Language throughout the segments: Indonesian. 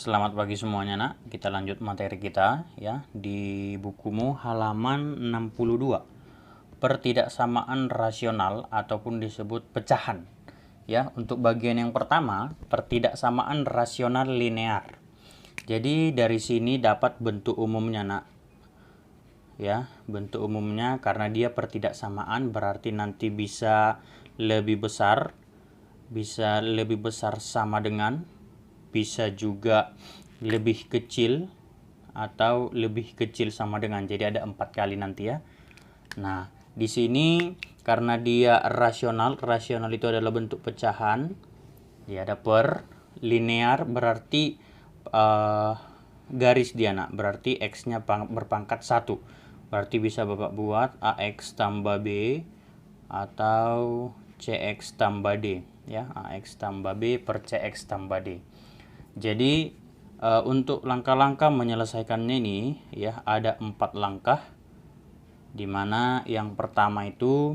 Selamat pagi semuanya nak. Kita lanjut materi kita ya di bukumu halaman 62. Pertidaksamaan rasional ataupun disebut pecahan. Ya, untuk bagian yang pertama, pertidaksamaan rasional linear. Jadi dari sini dapat bentuk umumnya nak. Ya, bentuk umumnya karena dia pertidaksamaan berarti nanti bisa lebih besar sama dengan, bisa juga lebih kecil atau lebih kecil sama dengan. Jadi ada 4 kali nanti ya. Nah, di sini karena dia rasional itu adalah bentuk pecahan. Dia ada per linear berarti garis dia nak, berarti x-nya berpangkat 1. Berarti bisa Bapak buat ax tambah b atau cx tambah d ya, ax tambah b per cx tambah d. Jadi untuk langkah-langkah menyelesaikannya ini ya ada 4 langkah, dimana yang pertama itu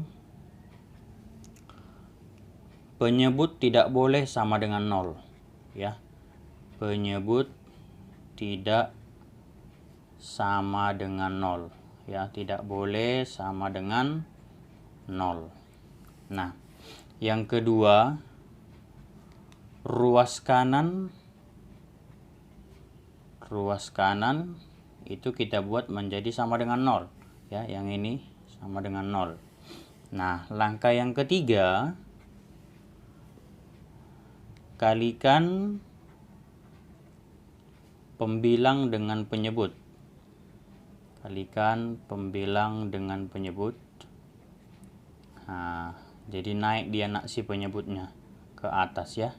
penyebut tidak boleh sama dengan 0 ya. Penyebut tidak sama dengan 0 ya, tidak boleh sama dengan 0. Nah, yang kedua, ruas kanan itu kita buat menjadi sama dengan 0 ya, yang ini sama dengan 0. Nah, langkah yang ketiga, kalikan pembilang dengan penyebut. Kalikan pembilang dengan penyebut. Nah, jadi naik dia nak si penyebutnya ke atas ya.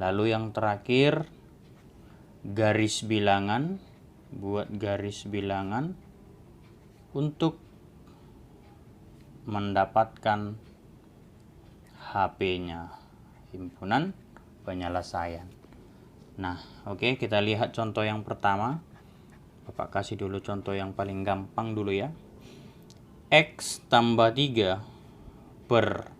Lalu yang terakhir, garis bilangan, buat garis bilangan untuk mendapatkan HP-nya, himpunan penyelesaian. Nah, oke, kita lihat contoh yang pertama. Bapak kasih dulu contoh yang paling gampang dulu ya. X tambah 3 per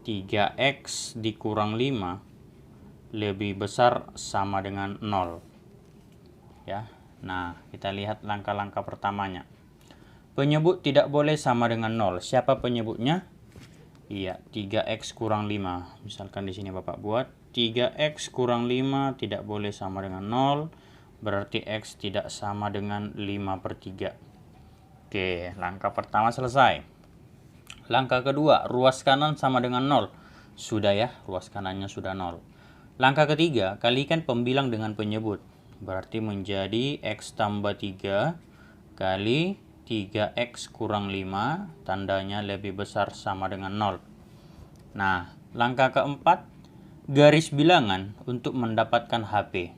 3x dikurang 5 lebih besar sama dengan 0 ya. Nah, kita lihat langkah-langkah pertamanya. Penyebut tidak boleh sama dengan 0. Siapa penyebutnya? Iya, 3x kurang 5. Misalkan di sini Bapak buat 3x kurang 5 tidak boleh sama dengan 0. Berarti x tidak sama dengan 5/3. Oke, langkah pertama selesai. Langkah kedua, ruas kanan sama dengan 0. Sudah ya, ruas kanannya sudah 0. Langkah ketiga, kalikan pembilang dengan penyebut. Berarti menjadi x tambah 3 kali 3x kurang 5, tandanya lebih besar sama dengan 0. Nah, langkah keempat, garis bilangan untuk mendapatkan HP.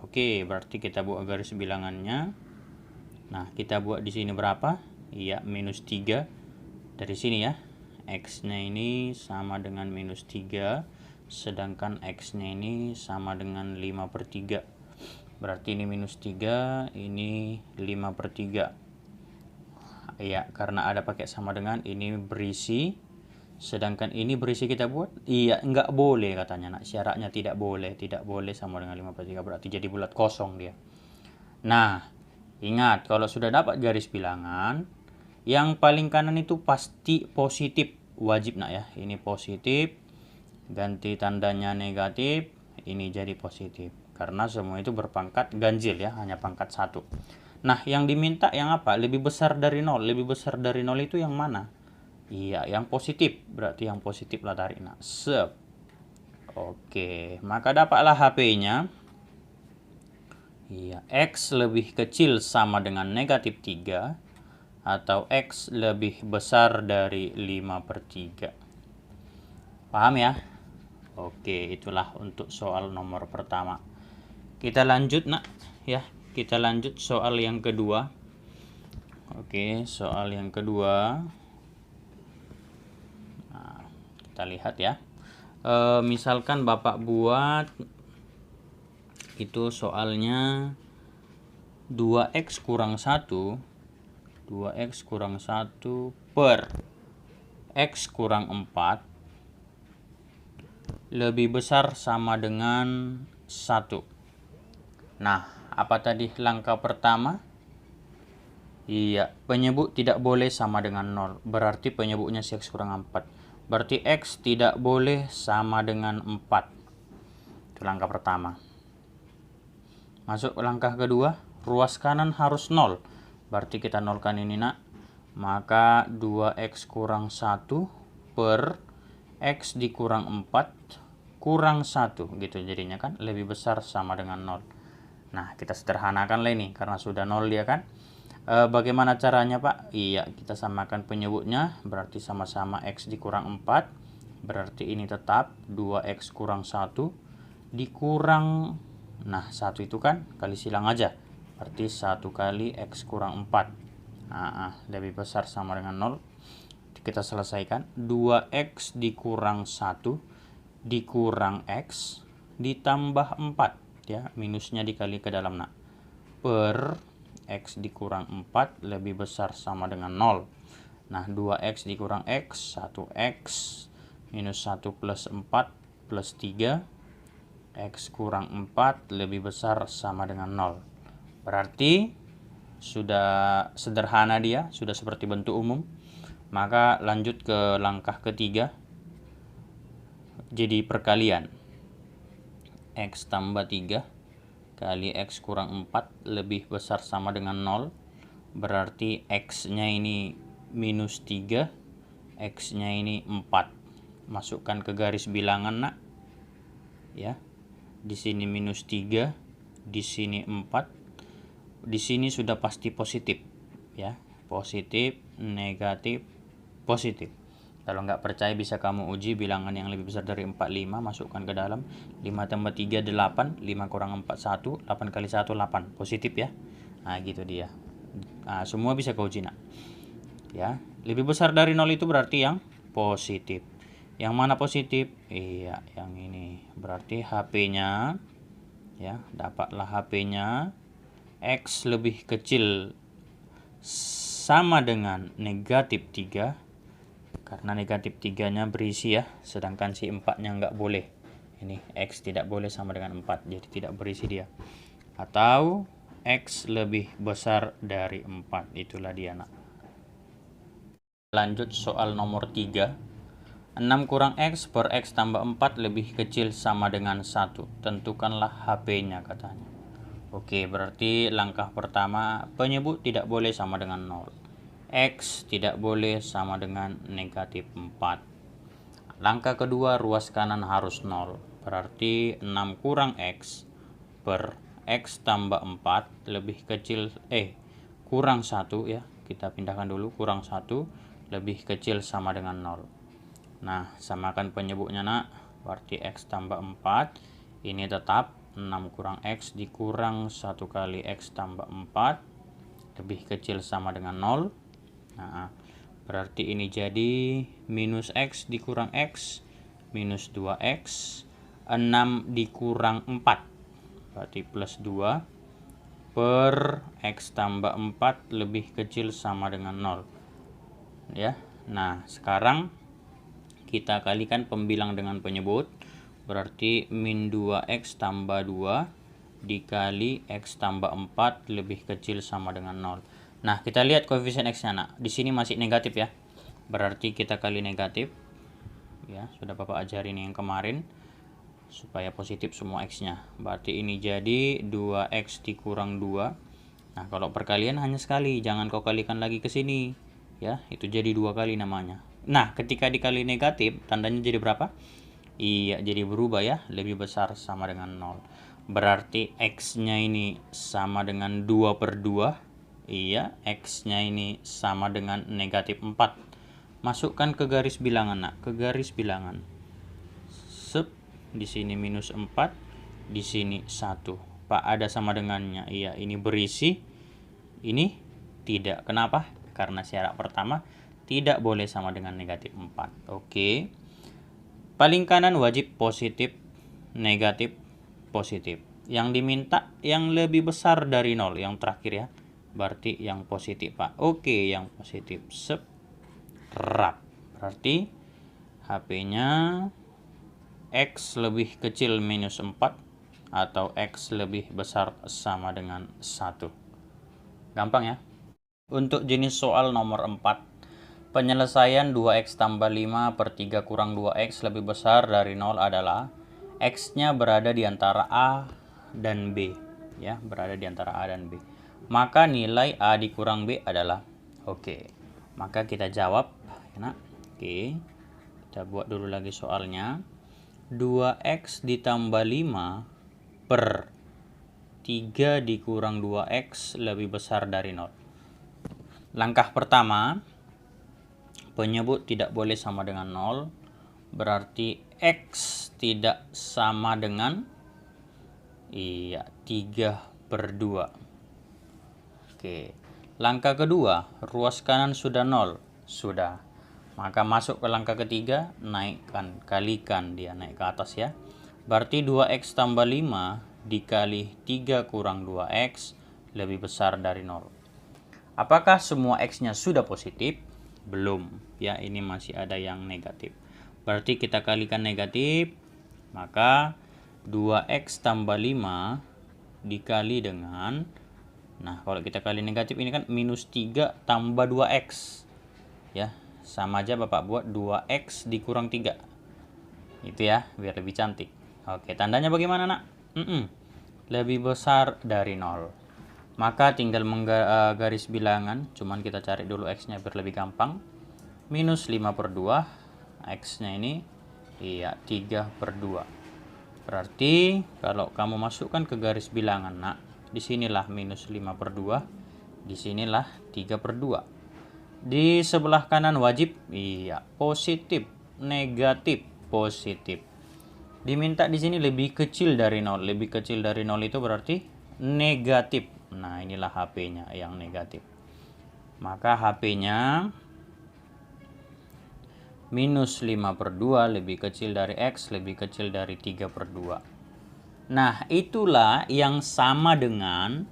Oke, berarti kita buat garis bilangannya. Nah, kita buat di sini berapa? Iya, minus 3. Dari sini ya, x-nya ini sama dengan minus 3, sedangkan x-nya ini sama dengan 5/3. Berarti ini minus 3, ini 5/3. Iya, karena ada pakai sama dengan, ini berisi, sedangkan ini berisi kita buat. Iya, enggak boleh katanya nak, syaratnya tidak boleh sama dengan 5/3, berarti jadi bulat kosong dia. Nah, ingat kalau sudah dapat garis bilangan, yang paling kanan itu pasti positif, wajib nak ya. Ini positif, ganti tandanya negatif, ini jadi positif, karena semua itu berpangkat ganjil ya, hanya pangkat 1. Nah, yang diminta yang apa? Lebih besar dari 0. Lebih besar dari 0 itu yang mana? Iya, yang positif. Berarti yang positif lah tarik nak. Sep. Oke, maka dapatlah HP-nya. Iya, x lebih kecil sama dengan negatif 3 atau x lebih besar dari 5/3. Paham ya? Oke, itulah untuk soal nomor pertama. Kita lanjut nak ya. Kita lanjut soal yang kedua. Oke, soal yang kedua. Nah, kita lihat ya. Misalkan Bapak buat itu soalnya 2x kurang 1 per x kurang 4 lebih besar sama dengan 1. Nah, apa tadi langkah pertama? Iya, penyebut tidak boleh sama dengan 0. Berarti penyebutnya si X kurang 4. Berarti X tidak boleh sama dengan 4. Itu langkah pertama. Masuk langkah kedua, ruas kanan harus 0. Berarti kita nolkan ini nak. Maka 2X kurang 1 per X dikurang 4 kurang 1. Gitu jadinya kan, lebih besar sama dengan 0. Nah, kita sederhanakan lah ini, karena sudah 0 dia kan. Bagaimana caranya Pak? Iya, kita samakan penyebutnya, berarti sama-sama X dikurang 4. Berarti ini tetap 2X kurang 1 dikurang, nah 1 itu kan kali silang aja. Berarti 1 kali X kurang 4. Lebih besar sama dengan 0. Kita selesaikan. 2X dikurang 1 dikurang X ditambah 4. Ya, minusnya dikali ke dalam nak. Per X dikurang 4 lebih besar sama dengan 0. Nah, 2X dikurang X, 1X minus 1 plus 4 plus 3. X kurang 4 lebih besar sama dengan 0. Berarti sudah sederhana dia, sudah seperti bentuk umum. Maka lanjut ke langkah ketiga. Jadi perkalian. X tambah 3 kali X kurang 4 lebih besar sama dengan 0. Berarti X-nya ini minus 3, X-nya ini 4. Masukkan ke garis bilangan nak. Ya. Di sini minus 3, di sini 4. Di sini sudah pasti positif, ya. Positif, negatif, positif. Kalau nggak percaya bisa kamu uji bilangan yang lebih besar dari 4, 5. Masukkan ke dalam. 5 tambah 3, 8. 5 kurang 4, 1. 8 kali 1, 8. Positif ya. Nah gitu dia. Nah, semua bisa kau uji nak. Ya, lebih besar dari 0 itu berarti yang positif. Yang mana positif? Iya, yang ini. Berarti HP-nya, ya, dapatlah HP-nya. X lebih kecil sama dengan negatif 3. Karena negatif 3-nya berisi ya, sedangkan si 4-nya nggak boleh. Ini X tidak boleh sama dengan 4, jadi tidak berisi dia. Atau X lebih besar dari 4, itulah dia nak. Lanjut soal nomor 3. 6 kurang X per X tambah 4 lebih kecil sama dengan 1. Tentukanlah HP-nya katanya. Oke, berarti langkah pertama, penyebut tidak boleh sama dengan 0. X tidak boleh sama dengan negatif 4. Langkah kedua, ruas kanan harus 0. Berarti 6 kurang X per X tambah 4 lebih kecil, kurang 1 ya. Kita pindahkan dulu, kurang 1 lebih kecil sama dengan 0. Nah, samakan penyebutnya nak. Berarti X tambah 4. Ini tetap 6 kurang X dikurang 1 kali X tambah 4 lebih kecil sama dengan 0. Nah, berarti ini jadi minus X dikurang X minus 2X. 6 dikurang 4 berarti plus 2 per X tambah 4 lebih kecil sama dengan 0. Ya. Nah, sekarang kita kalikan pembilang dengan penyebut. Berarti min 2X tambah 2 dikali X tambah 4 lebih kecil sama dengan 0. Nah, kita lihat koefisien X-nya nak. Di sini masih negatif ya. Berarti kita kali negatif. Ya, sudah Bapak ajarin yang kemarin. Supaya positif semua X-nya. Berarti ini jadi 2X dikurang 2. Nah, kalau perkalian hanya sekali. Jangan kau kalikan lagi ke sini. Ya, itu jadi 2 kali namanya. Nah, ketika dikali negatif, tandanya jadi berapa? Iya, jadi berubah ya. Lebih besar sama dengan 0. Berarti X-nya ini sama dengan 2 per 2. Iya, X-nya ini sama dengan negatif 4. Masukkan ke garis bilangan nak, ke garis bilangan. Sep, di sini minus 4, di sini 1. Pak, ada sama dengannya. Iya, ini berisi, ini tidak. Kenapa? Karena syarat pertama tidak boleh sama dengan negatif 4. Oke. Paling kanan wajib positif, negatif, positif. Yang diminta yang lebih besar dari 0, yang terakhir ya. Berarti yang positif Pak. Oke, yang positif. Sep. Rap. Berarti HP-nya X lebih kecil minus 4 atau X lebih besar sama dengan 1. Gampang ya. Untuk jenis soal nomor 4, penyelesaian 2X tambah 5 per 3 kurang 2X lebih besar dari 0 adalah X-nya berada di antara A dan B. Ya, berada di antara A dan B. Maka nilai A dikurang B adalah, oke. Maka kita jawab, ya, oke. Kita buat dulu lagi soalnya. 2X ditambah 5 per 3 dikurang 2X lebih besar dari 0. Langkah pertama, penyebut tidak boleh sama dengan 0, berarti X tidak sama dengan 3/2. Oke. Langkah kedua, ruas kanan sudah 0. Sudah. Maka masuk ke langkah ketiga, naikkan, kalikan dia, naik ke atas ya. Berarti 2X tambah 5 dikali 3 kurang 2X lebih besar dari 0. Apakah semua X-nya sudah positif? Belum. Ya, ini masih ada yang negatif. Berarti kita kalikan negatif, maka 2X tambah 5 dikali dengan, nah kalau kita kali negatif ini kan minus 3 tambah 2X. Ya, sama aja Bapak buat 2X dikurang 3. Itu ya, biar lebih cantik. Oke, tandanya bagaimana nak? Lebih besar dari 0. Maka tinggal menggaris bilangan, cuman kita cari dulu X-nya biar lebih gampang. Minus 5/2, X-nya ini 3/2. Berarti kalau kamu masukkan ke garis bilangan nak, disinilah minus 5/2, disinilah 3/2. Di sebelah kanan wajib, positif, negatif, positif. Diminta di sini lebih kecil dari 0. Lebih kecil dari 0 itu berarti negatif. Nah, inilah HP-nya yang negatif. Maka HP-nya minus 5/2 lebih kecil dari X, lebih kecil dari 3/2. Nah, itulah yang sama dengan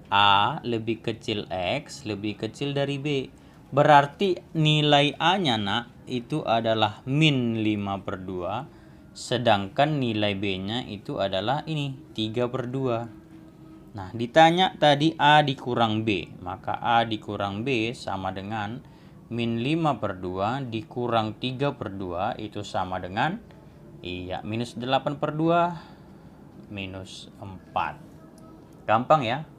A lebih kecil X, lebih kecil dari B. Berarti nilai A-nya nak, itu adalah min 5/2. Sedangkan nilai B-nya itu adalah ini, 3/2. Nah, ditanya tadi A dikurang B, maka A dikurang B sama dengan min 5/2 dikurang 3/2 itu sama dengan, minus 8/2 minus 4. Gampang ya,